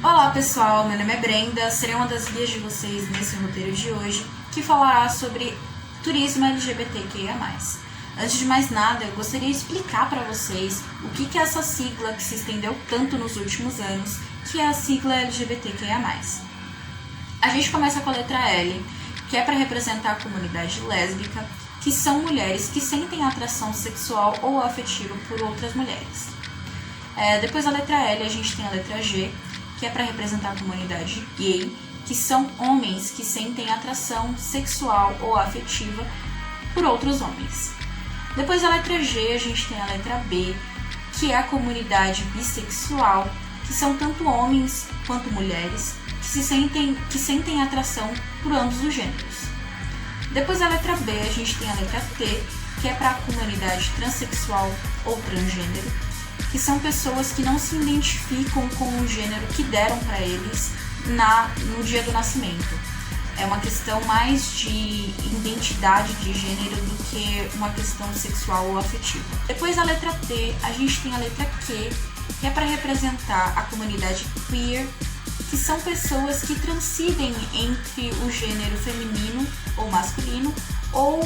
Olá pessoal, meu nome é Brenda, serei uma das guias de vocês nesse roteiro de hoje, que falará sobre turismo LGBTQIA+. Antes de mais nada, eu gostaria de explicar para vocês o que é essa sigla que se estendeu tanto nos últimos anos, que é a sigla LGBTQIA+. A gente começa com a letra L, que é para representar a comunidade lésbica, que são mulheres que sentem atração sexual ou afetiva por outras mulheres. Depois da letra L, a gente tem a letra G, que é para representar a comunidade gay, que são homens que sentem atração sexual ou afetiva por outros homens. Depois da letra G, a gente tem a letra B, que é a comunidade bissexual, que são tanto homens quanto mulheres que sentem atração por ambos os gêneros. Depois da letra B, a gente tem a letra T, que é para a comunidade transexual ou transgênero, que são pessoas que não se identificam com o gênero que deram para eles no dia do nascimento. É uma questão mais de identidade de gênero do que uma questão sexual ou afetiva. Depois da letra T, a gente tem a letra Q, que é para representar a comunidade queer, que são pessoas que transcendem entre o gênero feminino ou masculino ou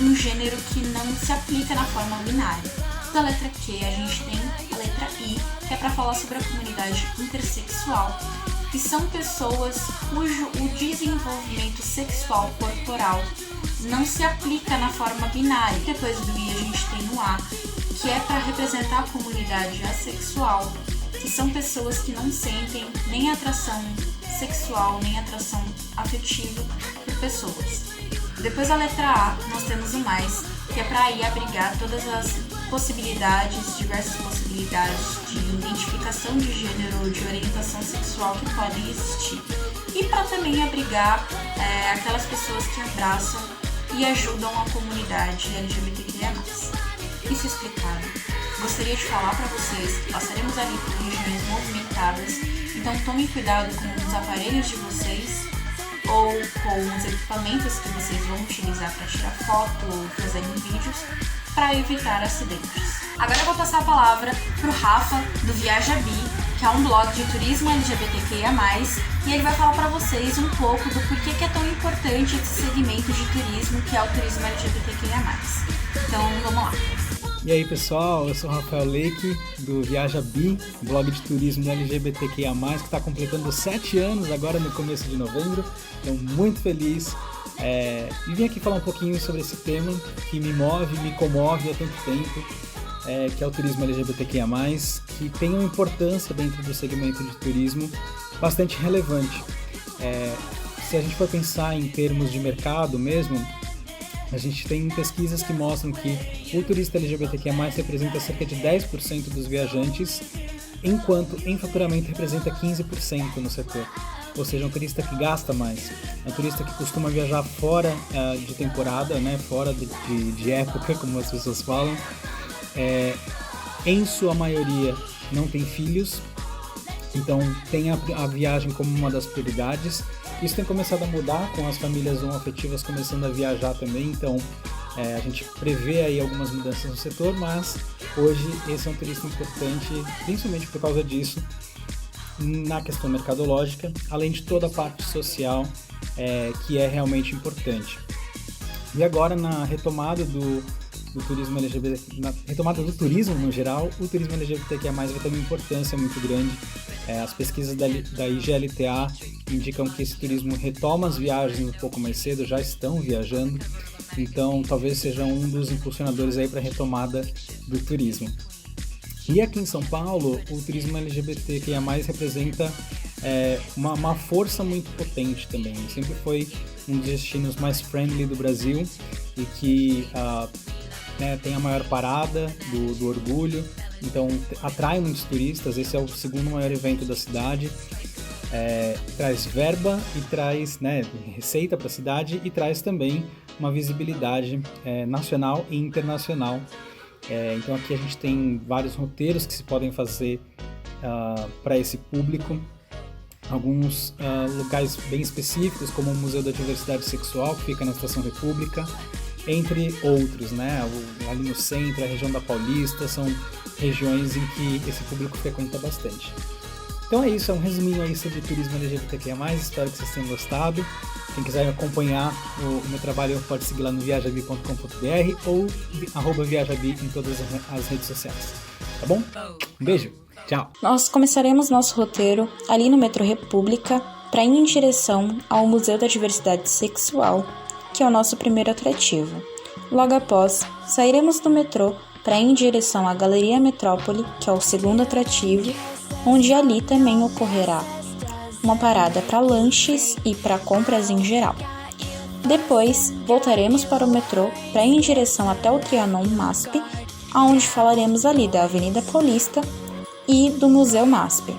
um gênero que não se aplica na forma binária. Da letra Q, a gente tem a letra I, que é para falar sobre a comunidade intersexual, que são pessoas cujo o desenvolvimento sexual corporal não se aplica na forma binária. Depois do I, a gente tem o A, que é para representar a comunidade assexual, que são pessoas que não sentem nem atração sexual, nem atração afetiva por pessoas. Depois da letra A, nós temos o mais, que é para aí abrigar todas as diversas possibilidades de identificação de gênero, de orientação sexual que podem existir. E para também abrigar aquelas pessoas que abraçam e ajudam a comunidade LGBTQIA+. Isso explicado, gostaria de falar para vocês que passaremos ali por regiões movimentadas, então tomem cuidado com os aparelhos de vocês ou com os equipamentos que vocês vão utilizar para tirar foto ou fazerem vídeos, para evitar acidentes. Agora eu vou passar a palavra para o Rafa, do Viaja Bi, que é um blog de turismo LGBTQIA+, e ele vai falar para vocês um pouco do porquê que é tão importante esse segmento de turismo, que é o turismo LGBTQIA+. Então, vamos lá. E aí pessoal, eu sou o Rafael Leque, do Viaja Bi, blog de turismo LGBTQIA+, que está completando 7 anos agora no começo de novembro. Estou muito feliz e vim aqui falar um pouquinho sobre esse tema que me move, me comove há tanto tempo, que é o turismo LGBTQIA+, que tem uma importância dentro do segmento de turismo bastante relevante. Se a gente for pensar em termos de mercado mesmo, a gente tem pesquisas que mostram que o turista LGBTQIA+, representa cerca de 10% dos viajantes, enquanto em faturamento representa 15% no setor. Ou seja, é um turista que gasta mais, é um turista que costuma viajar fora de temporada, né? Fora de época, como as pessoas falam. Em sua maioria não tem filhos, então tem a viagem como uma das prioridades. Isso tem começado a mudar com as famílias homoafetivas começando a viajar também, então a gente prevê aí algumas mudanças no setor, mas hoje esse é um turista importante, principalmente por causa disso, na questão mercadológica, além de toda a parte social que é realmente importante. E agora na retomada do turismo LGBT, na retomada do turismo no geral, o turismo LGBTQIA+, vai ter uma importância muito grande. As pesquisas da IGLTA indicam que esse turismo retoma as viagens um pouco mais cedo, já estão viajando, então talvez seja um dos impulsionadores aí para a retomada do turismo. E aqui em São Paulo, o turismo LGBTQIA+, representa uma força muito potente também. Sempre foi um dos destinos mais friendly do Brasil e que tem a maior parada do orgulho, então atrai muitos turistas. Esse é o segundo maior evento da cidade, traz verba e traz receita para a cidade e traz também uma visibilidade nacional e internacional. Então aqui a gente tem vários roteiros que se podem fazer para esse público, alguns locais bem específicos, como o Museu da Diversidade Sexual, que fica na Estação República, entre outros, ali no centro, a região da Paulista, são regiões em que esse público frequenta bastante. Então é isso, é um resuminho aí sobre turismo LGBTQIA+, espero que vocês tenham gostado. Quem quiser acompanhar o meu trabalho pode seguir lá no viajabi.com.br ou @viajabi em todas as redes sociais. Tá bom? Um beijo, tchau! Nós começaremos nosso roteiro ali no metrô República para ir em direção ao Museu da Diversidade Sexual, que é o nosso primeiro atrativo. Logo após, sairemos do metrô para ir em direção à Galeria Metrópole, que é o segundo atrativo, onde ali também ocorrerá uma parada para lanches e para compras em geral. Depois, voltaremos para o metrô para ir em direção até o Trianon MASP, onde falaremos ali da Avenida Paulista e do Museu MASP.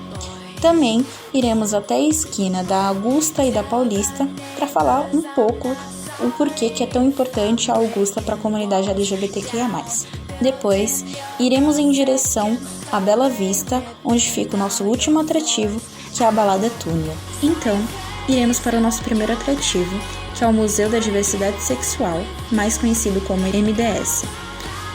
Também iremos até a esquina da Augusta e da Paulista para falar um pouco o porquê que é tão importante a Augusta para a comunidade LGBTQIA+. Depois, iremos em direção à Bela Vista, onde fica o nosso último atrativo, que é a Balada Túnel. Então, iremos para o nosso primeiro atrativo, que é o Museu da Diversidade Sexual, mais conhecido como MDS.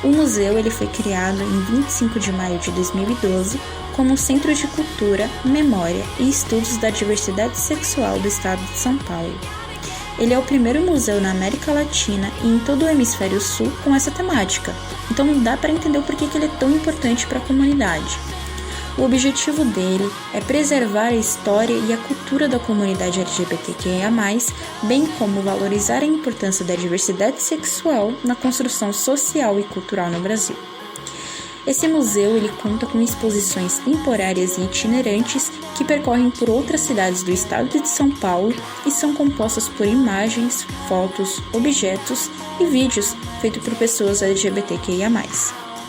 O museu ele foi criado em 25 de maio de 2012 como Centro de Cultura, Memória e Estudos da Diversidade Sexual do Estado de São Paulo. Ele é o primeiro museu na América Latina e em todo o Hemisfério Sul com essa temática, então dá para entender o porquê que ele é tão importante para a comunidade. O objetivo dele é preservar a história e a cultura da comunidade LGBTQIA+, bem como valorizar a importância da diversidade sexual na construção social e cultural no Brasil. Esse museu ele conta com exposições temporárias e itinerantes que percorrem por outras cidades do estado de São Paulo e são compostas por imagens, fotos, objetos e vídeos feitos por pessoas LGBTQIA+,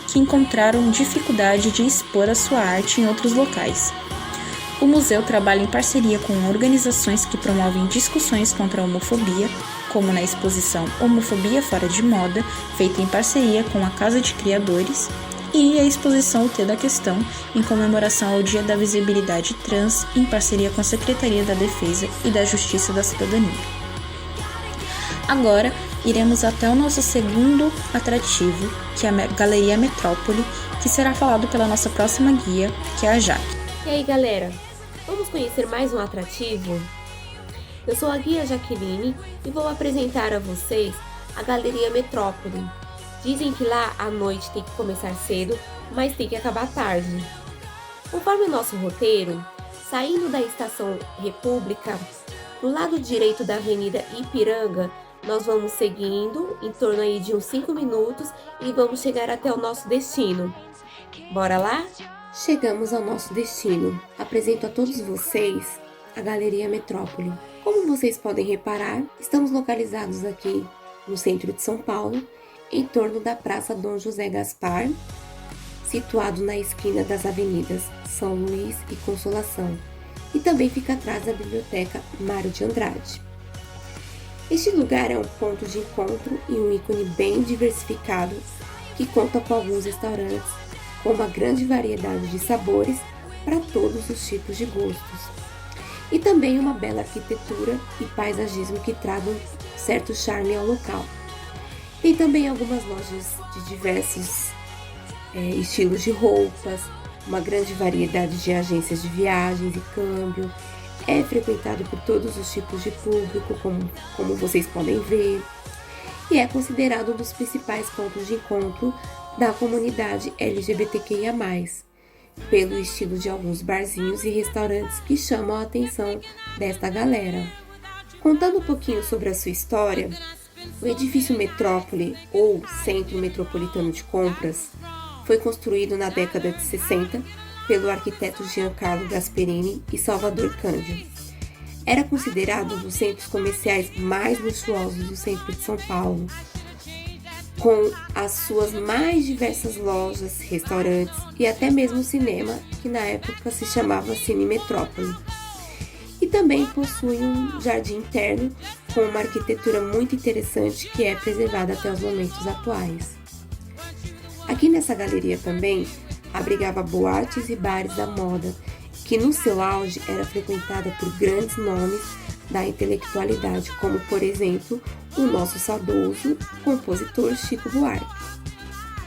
que encontraram dificuldade de expor a sua arte em outros locais. O museu trabalha em parceria com organizações que promovem discussões contra a homofobia, como na exposição Homofobia Fora de Moda, feita em parceria com a Casa de Criadores, e a exposição O T da Questão, em comemoração ao Dia da Visibilidade Trans, em parceria com a Secretaria da Defesa e da Justiça da Cidadania. Agora, iremos até o nosso segundo atrativo, que é a Galeria Metrópole, que será falado pela nossa próxima guia, que é a Jaque. E aí, galera, vamos conhecer mais um atrativo? Eu sou a guia Jaqueline e vou apresentar a vocês a Galeria Metrópole. Dizem que lá a noite tem que começar cedo, mas tem que acabar tarde. Conforme o nosso roteiro, saindo da Estação República, do lado direito da Avenida Ipiranga, nós vamos seguindo em torno aí de uns 5 minutos e vamos chegar até o nosso destino. Bora lá? Chegamos ao nosso destino. Apresento a todos vocês a Galeria Metrópole. Como vocês podem reparar, estamos localizados aqui no centro de São Paulo, em torno da Praça Dom José Gaspar, situado na esquina das avenidas São Luís e Consolação, e também fica atrás da Biblioteca Mário de Andrade. Este lugar é um ponto de encontro e um ícone bem diversificado, que conta com alguns restaurantes com uma grande variedade de sabores para todos os tipos de gostos, e também uma bela arquitetura e paisagismo que tragam certo charme ao local. Tem também algumas lojas de diversos estilos de roupas, uma grande variedade de agências de viagens e câmbio. É frequentado por todos os tipos de público, como vocês podem ver, e é considerado um dos principais pontos de encontro da comunidade LGBTQIA+, pelo estilo de alguns barzinhos e restaurantes que chamam a atenção desta galera. Contando um pouquinho sobre a sua história, o edifício Metrópole, ou Centro Metropolitano de Compras, foi construído na década de 60 pelo arquiteto Giancarlo Gasperini e Salvador Cândido. Era considerado um dos centros comerciais mais luxuosos do centro de São Paulo, com as suas mais diversas lojas, restaurantes e até mesmo cinema, que na época se chamava Cine Metrópole. E também possui um jardim interno com uma arquitetura muito interessante que é preservada até os momentos atuais. Aqui nessa galeria também abrigava boates e bares da moda, que no seu auge era frequentada por grandes nomes da intelectualidade, como por exemplo o nosso saudoso compositor Chico Buarque.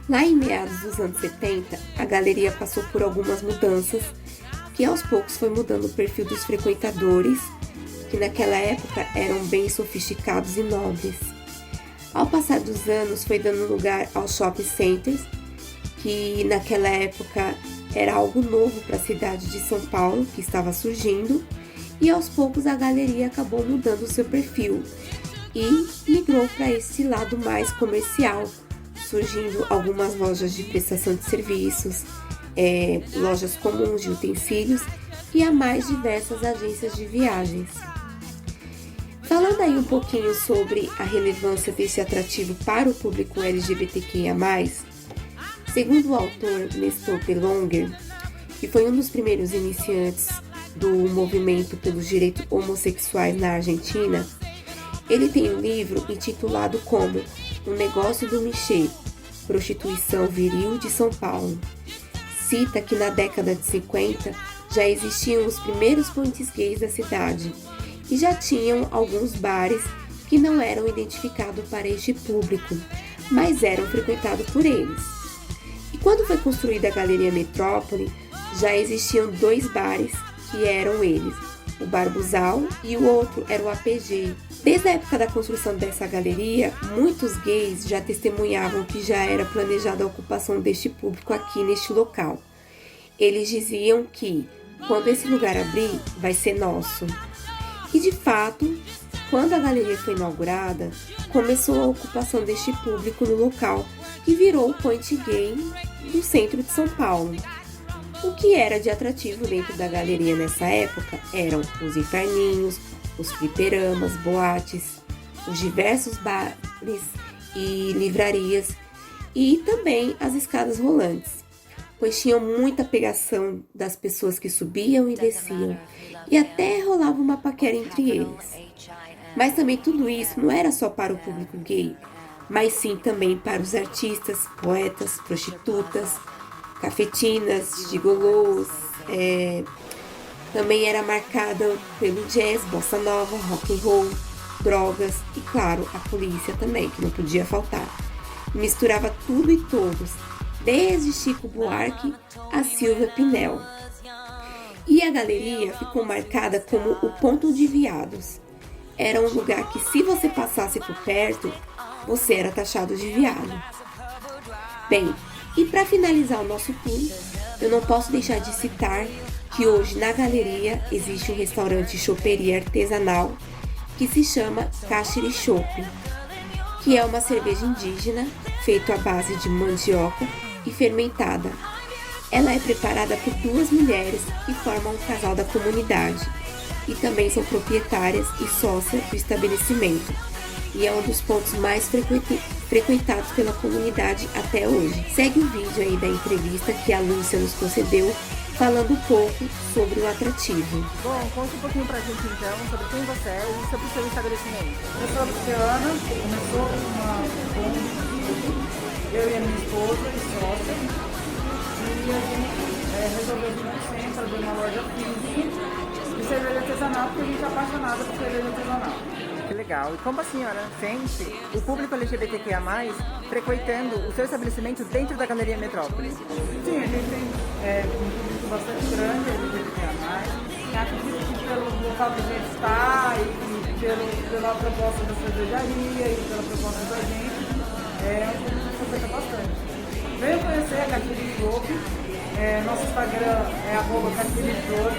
Lá em meados dos anos 70, a galeria passou por algumas mudanças que aos poucos foi mudando o perfil dos frequentadores, que naquela época eram bem sofisticados e nobres. Ao passar dos anos, foi dando lugar aos shopping centers, que naquela época era algo novo para a cidade de São Paulo, que estava surgindo, e aos poucos a galeria acabou mudando o seu perfil e migrou para esse lado mais comercial, surgindo algumas lojas de prestação de serviços, lojas comuns de utensílios e a mais diversas agências de viagens. Falando aí um pouquinho sobre a relevância desse atrativo para o público LGBTQIA+, segundo o autor Nestor Pelonger, que foi um dos primeiros iniciantes do movimento pelos direitos homossexuais na Argentina, ele tem um livro intitulado como O Negócio do Michê, Prostituição Viril de São Paulo. Cita que na década de 50 já existiam os primeiros pontes gays da cidade e já tinham alguns bares que não eram identificados para este público, mas eram frequentados por eles. E quando foi construída a Galeria Metrópole, já existiam 2 bares que eram eles, o Barbuzal e o outro era o APG. Desde a época da construção dessa galeria, muitos gays já testemunhavam que já era planejada a ocupação deste público aqui neste local. Eles diziam que, quando esse lugar abrir, vai ser nosso. E de fato, quando a galeria foi inaugurada, começou a ocupação deste público no local, que virou o point gay do centro de São Paulo. O que era de atrativo dentro da galeria nessa época eram os inferninhos, os fliperamas, boates, os diversos bares e livrarias e também as escadas rolantes, pois tinham muita pegação das pessoas que subiam e desciam e até rolava uma paquera entre eles. Mas também tudo isso não era só para o público gay, mas sim também para os artistas, poetas, prostitutas, cafetinas, gigolôs, também era marcada pelo jazz, bossa nova, rock and roll, drogas e, claro, a polícia também, que não podia faltar. Misturava tudo e todos, desde Chico Buarque a Silvia Pinel. E a galeria ficou marcada como o ponto de viados. Era um lugar que, se você passasse por perto, você era taxado de viado. Bem, e para finalizar o nosso tour, eu não posso deixar de citar que hoje na galeria existe um restaurante choperia artesanal que se chama Caxiri Chopp, que é uma cerveja indígena feita à base de mandioca e fermentada. Ela é preparada por 2 mulheres que formam um casal da comunidade e também são proprietárias e sócias do estabelecimento, e é um dos pontos mais frequentados pela comunidade até hoje. Segue o vídeo aí da entrevista que a Lúcia nos concedeu, falando um pouco sobre o atrativo. Bom, conta um pouquinho pra gente então sobre quem você é e sobre o seu estabelecimento. Eu sou a Luciana, começou eu e a minha esposa e sócia, e a gente resolveu vir para abrir uma loja física de cerveja artesanal, porque a gente é apaixonada por cerveja artesanal. Que legal. E como a senhora sente o público LGBTQIA+, frequentando o seu estabelecimento dentro da Galeria Metrópole? Sim, a gente tem um público bastante grande LGBTQIA+. Acredito que pelo local que a gente está e pela proposta da cervejaria e pela proposta da gente, um público que frequenta bastante. Venham conhecer a Caxiri Chopp, nosso Instagram é @CaxiriChopp.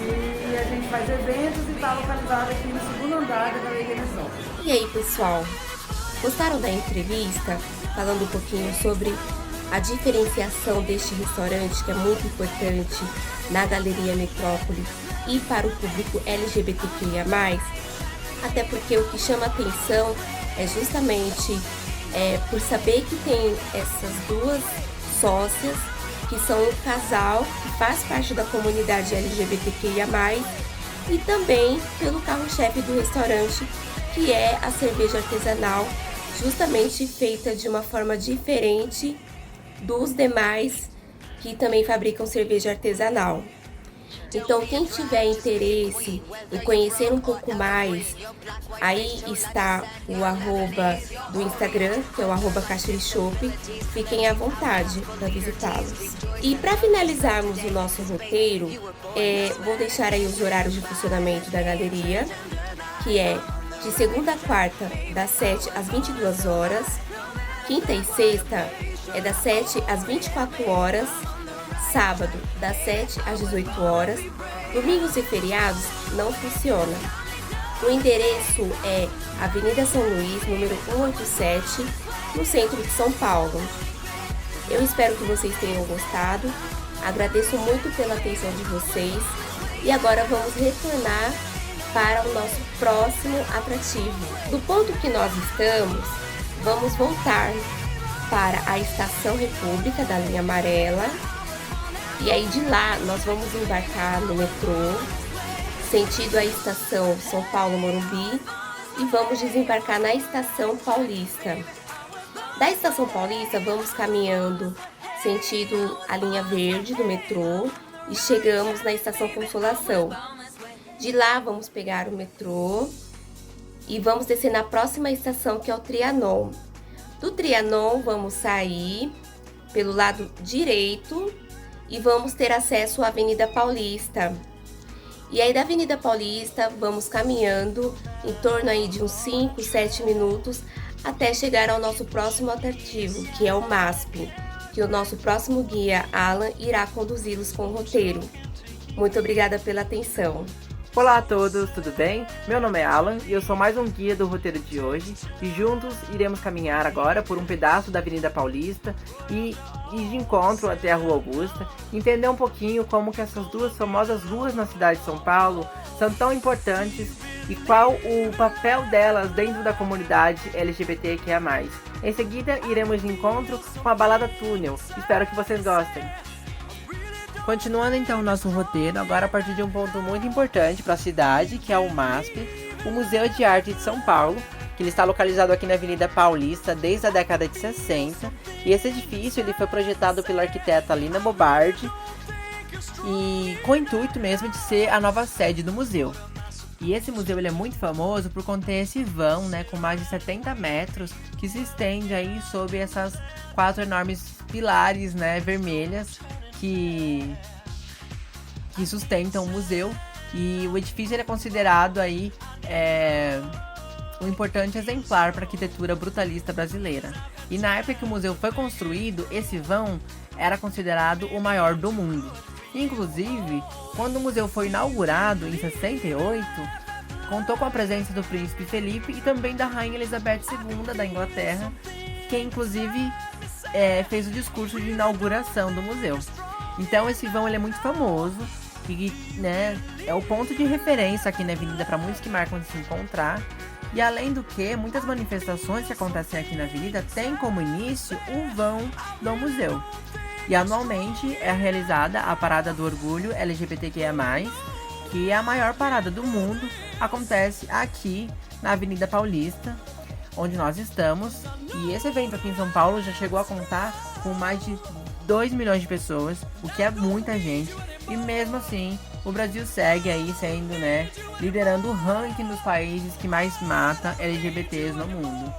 E a gente faz eventos e está localizado aqui no 2º andar da Galeria Metrópole. E aí, pessoal? Gostaram da entrevista? Falando um pouquinho sobre a diferenciação deste restaurante, que é muito importante na Galeria Metrópole e para o público LGBTQIA+. Até porque o que chama atenção é justamente por saber que tem essas 2 sócias, que são um casal que faz parte da comunidade LGBTQIA+, e também pelo carro-chefe do restaurante, que é a cerveja artesanal, justamente feita de uma forma diferente dos demais que também fabricam cerveja artesanal. Então, quem tiver interesse em conhecer um pouco mais, aí está o arroba do Instagram, que é o arroba Caxirixop. Fiquem à vontade para visitá-los. E para finalizarmos o nosso roteiro, vou deixar aí os horários de funcionamento da galeria, que é de segunda a quarta, das 7 às 22 horas, quinta e sexta é das 7 às 24 horas, sábado das 7 às 18 horas, domingos e feriados não funciona. O endereço é Avenida São Luís, número 187, no centro de São Paulo. Eu espero que vocês tenham gostado, agradeço muito pela atenção de vocês e agora vamos retornar para o nosso próximo atrativo. Do ponto que nós estamos, vamos voltar para a Estação República da linha amarela. E aí de lá nós vamos embarcar no metrô, sentido a estação São Paulo Morumbi, e vamos desembarcar na Estação Paulista. Da Estação Paulista vamos caminhando sentido a linha verde do metrô e chegamos na Estação Consolação. De lá vamos pegar o metrô e vamos descer na próxima estação, que é o Trianon. Do Trianon vamos sair pelo lado direito e vamos ter acesso à Avenida Paulista. E aí da Avenida Paulista vamos caminhando em torno aí de uns 5, 7 minutos até chegar ao nosso próximo atrativo, que é o MASP, que o nosso próximo guia, Alan, irá conduzi-los com o roteiro. Muito obrigada pela atenção. Olá a todos, tudo bem? Meu nome é Alan e eu sou mais um guia do roteiro de hoje, e juntos iremos caminhar agora por um pedaço da Avenida Paulista e de encontro até a Rua Augusta, entender um pouquinho como que essas duas famosas ruas na cidade de São Paulo são tão importantes e qual o papel delas dentro da comunidade LGBTQIA+. Em seguida iremos de encontro com a Balada Túnel, espero que vocês gostem. Continuando então o nosso roteiro, agora a partir de um ponto muito importante para a cidade, que é o MASP, o Museu de Arte de São Paulo, que ele está localizado aqui na Avenida Paulista desde a década de 60, e esse edifício ele foi projetado pela arquiteta Lina Bobardi, e com o intuito mesmo de ser a nova sede do museu. E esse museu ele é muito famoso por conter esse vão, né, com mais de 70 metros, que se estende aí sob essas 4 enormes pilares, né, vermelhas, que sustentam o museu, e o edifício ele é considerado aí um importante exemplar para a arquitetura brutalista brasileira. E na época que o museu foi construído, esse vão era considerado o maior do mundo. Inclusive, quando o museu foi inaugurado em 68, contou com a presença do príncipe Felipe e também da rainha Elizabeth II da Inglaterra, que inclusive fez o discurso de inauguração do museu. Então esse vão ele é muito famoso e, né, é o ponto de referência aqui na avenida para muitos que marcam de se encontrar. E além do que, muitas manifestações que acontecem aqui na avenida têm como início o vão do museu. E anualmente é realizada a Parada do Orgulho LGBTQIA+, que é a maior parada do mundo, acontece aqui na Avenida Paulista, onde nós estamos. E esse evento aqui em São Paulo já chegou a contar com mais de 2 milhões de pessoas, o que é muita gente, e mesmo assim o Brasil segue aí sendo, né, liderando o ranking dos países que mais mata LGBTs no mundo.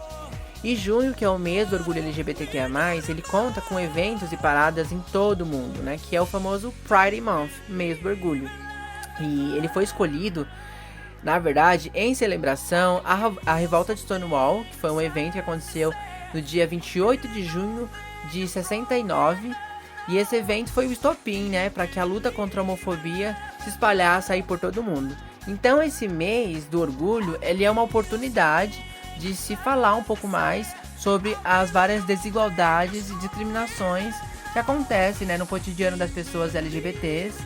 E junho, que é o mês do orgulho LGBTQIA+, ele conta com eventos e paradas em todo o mundo, né, que é o famoso Pride Month, mês do orgulho. E ele foi escolhido, na verdade, em celebração à Revolta de Stonewall, que foi um evento que aconteceu no dia 28 de junho de 69, e esse evento foi o estopim, né, para que a luta contra a homofobia se espalhasse aí por todo mundo. Então esse mês do orgulho, ele é uma oportunidade de se falar um pouco mais sobre as várias desigualdades e discriminações que acontecem, né, no cotidiano das pessoas LGBTs,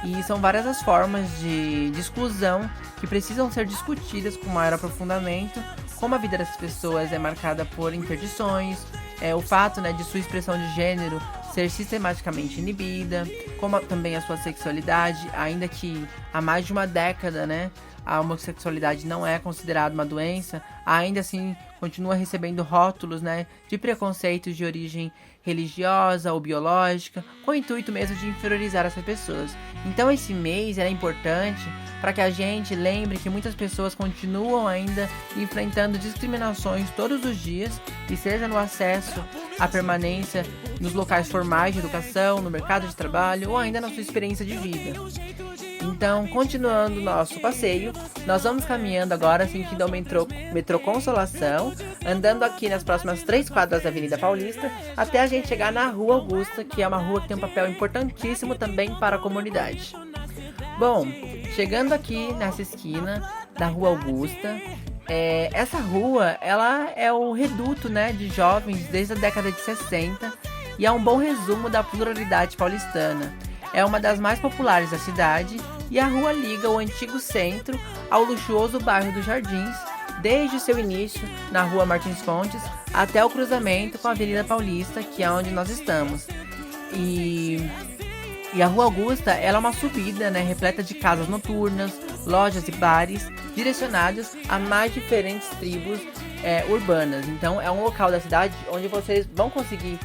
e são várias as formas de exclusão que precisam ser discutidas com maior aprofundamento, como a vida dessas pessoas é marcada por interdições, o fato, né, de sua expressão de gênero ser sistematicamente inibida, como também a sua sexualidade, ainda que há mais de uma década, né, a homossexualidade não é considerada uma doença, ainda assim continua recebendo rótulos, né, de preconceitos de origem religiosa ou biológica, com o intuito mesmo de inferiorizar essas pessoas. Então esse mês é importante para que a gente lembre que muitas pessoas continuam ainda enfrentando discriminações todos os dias, e seja no acesso à permanência nos locais formais de educação, no mercado de trabalho ou ainda na sua experiência de vida. Então, continuando nosso passeio, nós vamos caminhando agora sentido ao metrô Consolação, andando aqui nas próximas 3 quadras da Avenida Paulista, até a gente chegar na Rua Augusta, que é uma rua que tem um papel importantíssimo também para a comunidade. Bom, chegando aqui nessa esquina da Rua Augusta, essa rua, ela é o reduto, né, de jovens desde a década de 60 e é um bom resumo da pluralidade paulistana. É uma das mais populares da cidade e a rua liga o antigo centro ao luxuoso bairro dos Jardins, desde o seu início na Rua Martins Fontes até o cruzamento com a Avenida Paulista, que é onde nós estamos. E a Rua Augusta, ela é uma subida, né, repleta de casas noturnas, lojas e bares, direcionados a mais diferentes tribos urbanas. Então é um local da cidade onde vocês vão conseguir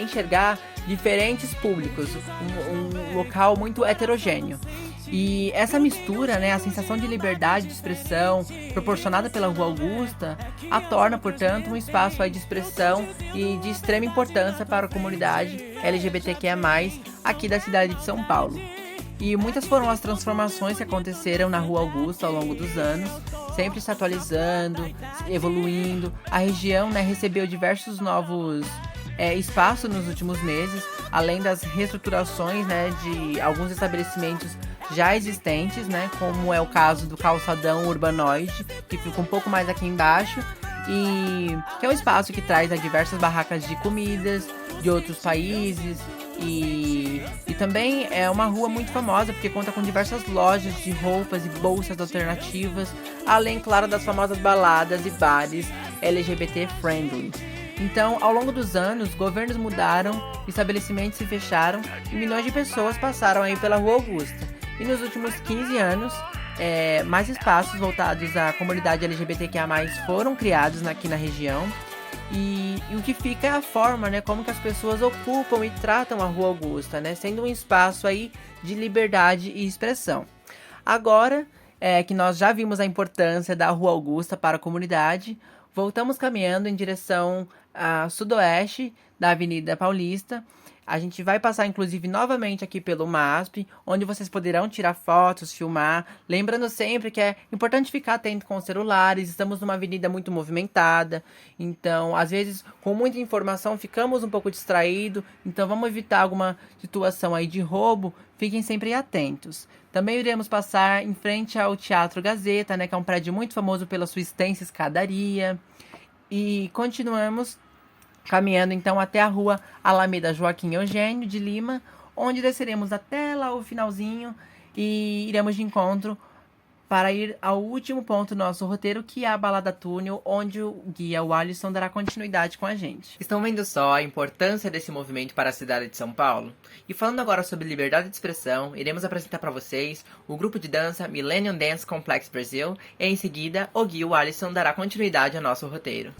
enxergar diferentes públicos, um local muito heterogêneo. E essa mistura, né, a sensação de liberdade de expressão proporcionada pela Rua Augusta, a torna, portanto, um espaço aí de expressão e de extrema importância para a comunidade LGBTQIA+, aqui da cidade de São Paulo. E muitas foram as transformações que aconteceram na Rua Augusta ao longo dos anos, sempre se atualizando, evoluindo. A região, né, recebeu diversos novos espaços nos últimos meses, além das reestruturações, né, de alguns estabelecimentos já existentes, né, como é o caso do calçadão Urbanoide, que fica um pouco mais aqui embaixo, e que é um espaço que traz diversas barracas de comidas de outros países, e também é uma rua muito famosa porque conta com diversas lojas de roupas e bolsas alternativas, além, claro, das famosas baladas e bares LGBT friendly. Então, ao longo dos anos, governos mudaram, estabelecimentos se fecharam e milhões de pessoas passaram aí pela Rua Augusta. E nos últimos 15 anos, mais espaços voltados à comunidade LGBTQIA+, foram criados aqui na região. E o que fica é a forma, né, como que as pessoas ocupam e tratam a Rua Augusta, né, sendo um espaço aí de liberdade e expressão. Agora, que nós já vimos a importância da Rua Augusta para a comunidade, voltamos caminhando em direção a sudoeste da Avenida Paulista. A gente vai passar, inclusive, novamente aqui pelo MASP, onde vocês poderão tirar fotos, filmar. Lembrando sempre que é importante ficar atento com os celulares. Estamos numa avenida muito movimentada. Então, às vezes, com muita informação, ficamos um pouco distraídos. Então, vamos evitar alguma situação aí de roubo. Fiquem sempre atentos. Também iremos passar em frente ao Teatro Gazeta, né, que é um prédio muito famoso pela sua extensa escadaria. E continuamos caminhando então até a Rua Alameda Joaquim Eugênio de Lima, onde desceremos até lá o finalzinho e iremos de encontro para ir ao último ponto do nosso roteiro, que é a Balada Túnel, onde o guia, o Alisson, dará continuidade com a gente. Estão vendo só a importância desse movimento para a cidade de São Paulo? E falando agora sobre liberdade de expressão, iremos apresentar para vocês o grupo de dança Millennium Dance Complex Brasil, e em seguida o guia, o Alisson, dará continuidade ao nosso roteiro.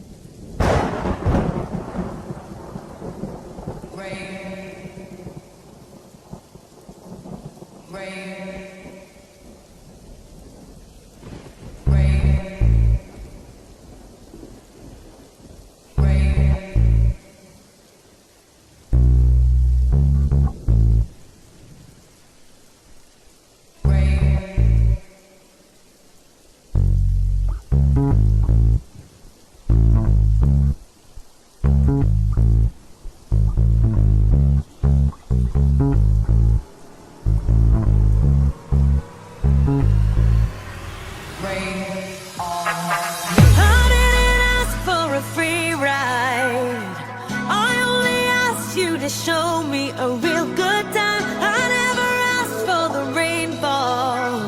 Show me a real good time. I never asked for the rainfall.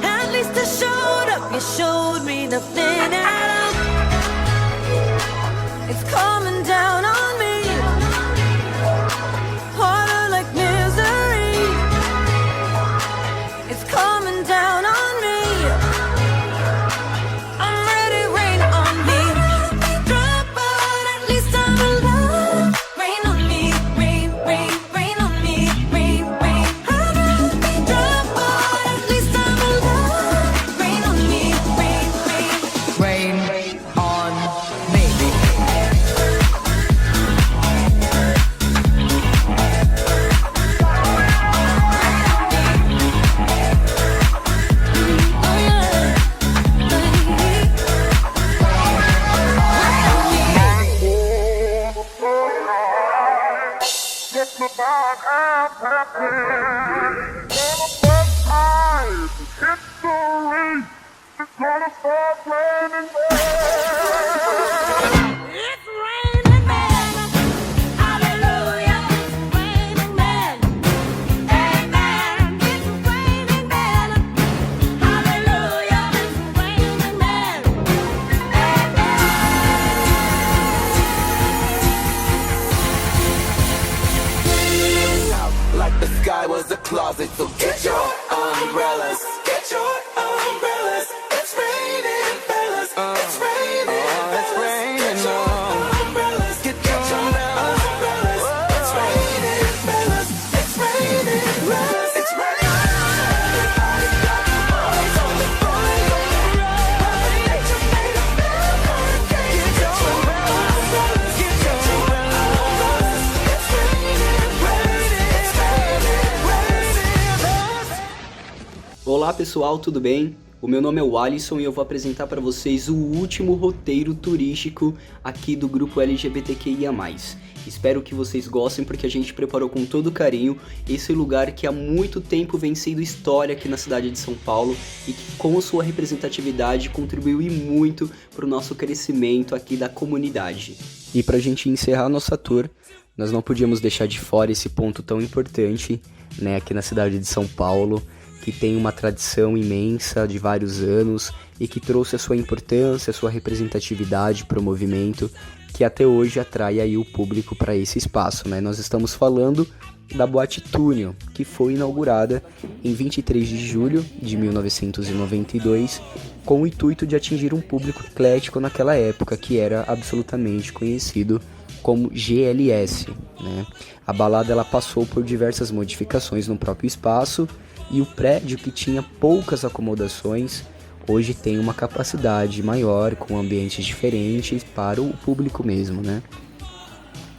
At least I showed up. You showed me nothing at all. It's coming down on me, harder like misery. It's coming down on me. I'm ready, rain on me. Like the sky was a closet, so get your umbrellas, get your umbrellas. It's raining, fellas. It's raining, it's raining. Umbrellas, get your umbrellas. It's raining, fellas. It's raining, fellas. It's raining. Everybody got the boys on the boys on the road. Mother Nature made a hurricane. Get your umbrellas, get your umbrellas. It's raining, raining, raining. Olá pessoal, tudo bem? O meu nome é o Alisson e eu vou apresentar para vocês o último roteiro turístico aqui do grupo LGBTQIA+. Espero que vocês gostem porque a gente preparou com todo carinho esse lugar que há muito tempo vem sendo história aqui na cidade de São Paulo e que com sua representatividade contribuiu e muito para o nosso crescimento aqui da comunidade. E para a gente encerrar nossa tour, nós não podíamos deixar de fora esse ponto tão importante, né, aqui na cidade de São Paulo, que tem uma tradição imensa de vários anos e que trouxe a sua importância, a sua representatividade para o movimento, que até hoje atrai aí o público para esse espaço, né? Nós estamos falando da Boate Túnel, que foi inaugurada em 23 de julho de 1992, com o intuito de atingir um público eclético naquela época, que era absolutamente conhecido como GLS, né? A balada ela passou por diversas modificações no próprio espaço, e o prédio, que tinha poucas acomodações, hoje tem uma capacidade maior, com ambientes diferentes para o público mesmo, né?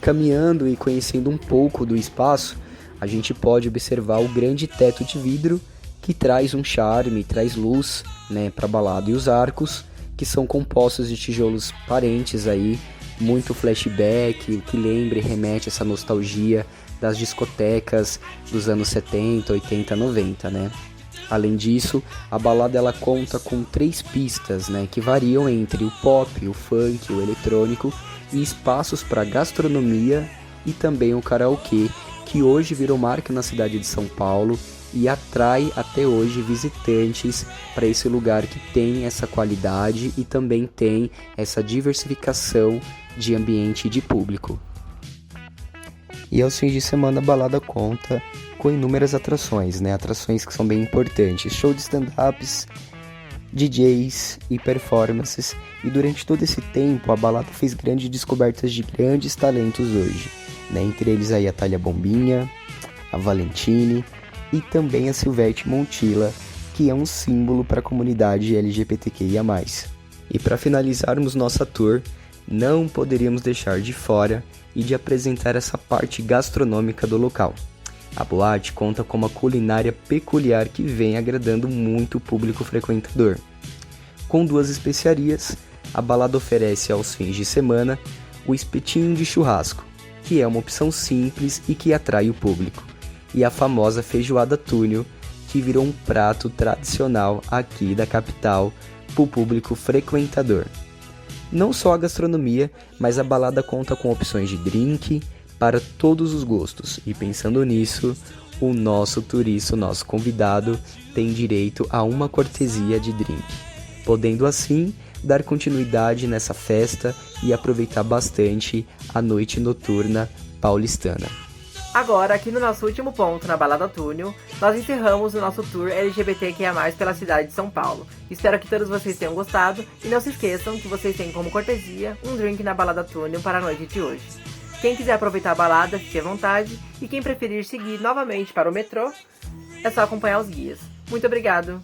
Caminhando e conhecendo um pouco do espaço, a gente pode observar o grande teto de vidro, que traz um charme, traz luz, né, para a balada, e os arcos, que são compostos de tijolos parentes aí, muito flashback, o que lembra e remete a essa nostalgia das discotecas dos anos 70, 80, 90, né? Além disso, a balada ela conta com 3 pistas, né, que variam entre o pop, o funk, o eletrônico e espaços para gastronomia e também o karaokê, que hoje virou marca na cidade de São Paulo e atrai até hoje visitantes para esse lugar que tem essa qualidade e também tem essa diversificação de ambiente e de público. E aos fins de semana a balada conta com inúmeras atrações, né? Atrações que são bem importantes, show de stand-ups, DJs e performances, e durante todo esse tempo a balada fez grandes descobertas de grandes talentos hoje, né? Entre eles aí a Thalia Bombinha, a Valentine e também a Silvete Montilla, que é um símbolo para a comunidade LGBTQIA+. E para finalizarmos nossa tour, não poderíamos deixar de fora e de apresentar essa parte gastronômica do local. A boate conta com uma culinária peculiar que vem agradando muito o público frequentador. Com 2 especiarias, a balada oferece aos fins de semana o espetinho de churrasco, que é uma opção simples e que atrai o público, e a famosa feijoada túnel, que virou um prato tradicional aqui da capital para o público frequentador. Não só a gastronomia, mas a balada conta com opções de drink para todos os gostos. E pensando nisso, o nosso turista, o nosso convidado, tem direito a uma cortesia de drink, podendo assim dar continuidade nessa festa e aproveitar bastante a noite noturna paulistana. Agora, aqui no nosso último ponto, na Balada Túnel, nós encerramos o nosso tour LGBTQIA+, pela cidade de São Paulo. Espero que todos vocês tenham gostado e não se esqueçam que vocês têm como cortesia um drink na Balada Túnel para a noite de hoje. Quem quiser aproveitar a balada, fique à vontade, e quem preferir seguir novamente para o metrô, é só acompanhar os guias. Muito obrigado!